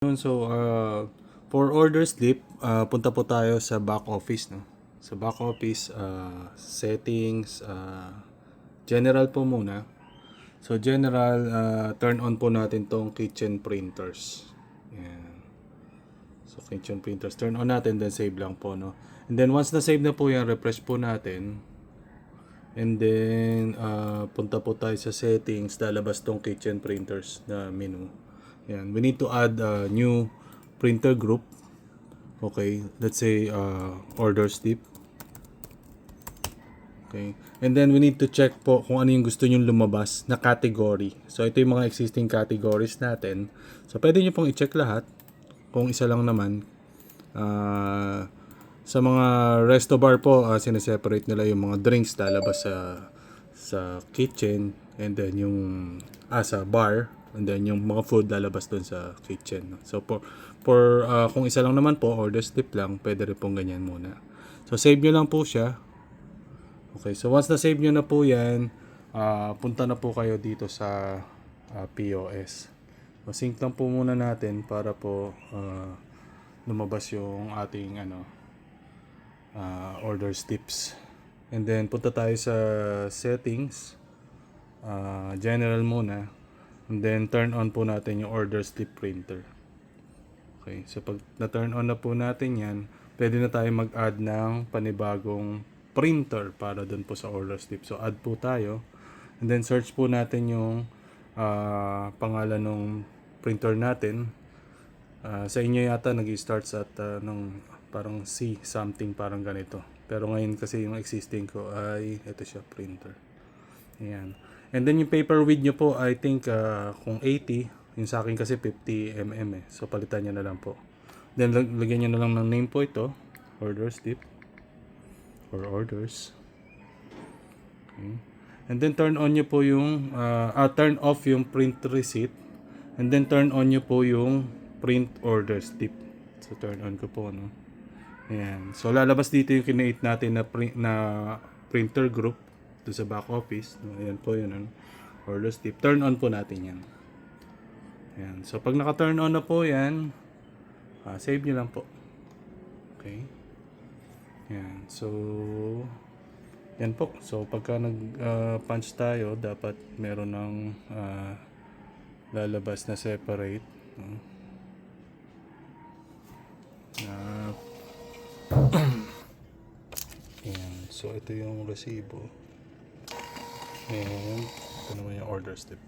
So, for order slip, punta po tayo sa back office, no? Sa back office, settings, general po muna. So, general, turn on po natin tong kitchen printers. Yan. So, kitchen printers, turn on natin, then save lang po, no? And then, once na save na po yan, refresh po natin. And then, punta po tayo sa settings, lalabas tong kitchen printers na menu. Yan. We need to add a new printer group. Okay, let's say order slip. Okay, and then we need to check po kung ano yung gusto nyong lumabas na category. So ito yung mga existing categories natin. So pwede nyo pong i-check lahat kung isa lang naman. Sa mga resto bar po, sineseparate nila yung mga drinks lalabas sa kitchen, and then yung sa bar, and then yung mga food lalabas doon sa kitchen. So for kung isa lang naman po, order slip lang, pwede rin pong ganyan muna. So save nyo lang po siya. Okay, so once na save nyo na po yan, punta na po kayo dito sa POS. So sync lang po muna natin para po lumabas yung ating order slips. And then punta tayo sa settings, general muna, and then turn on po natin yung order slip printer. Okay, so pag na-turn on na po natin yan, pwede na tayo mag-add ng panibagong printer para dun po sa order slip. So add po tayo, and then search po natin yung pangalan ng printer natin. Sa inyo yata nag-start at ng parang C something, parang ganito. Pero ngayon kasi yung existing ko ay ito siya, printer. Ayan. And then yung paper width nyo po, I think kung 80, yung sa akin kasi 50 mm eh. So palitan nyo na lang po. Then lagyan nyo na lang ng name po ito, order slip or orders. Okay. And then turn on nyo po yung turn off yung print receipt, and then turn on nyo po yung print order slip. So turn on ko po, no. Ayan. So lalabas dito yung kinreate natin na printer group doon sa back office. Ayan po yun, order slip. Turn on po natin yan. Ayan. So pag naka-turn on na po yan, save nyo lang po. Okay. Ayan. So yan po. So pagka nag-punch tayo, dapat meron ng lalabas na separate. Ayan. So ito yung resibo. And ito naman yung order slip.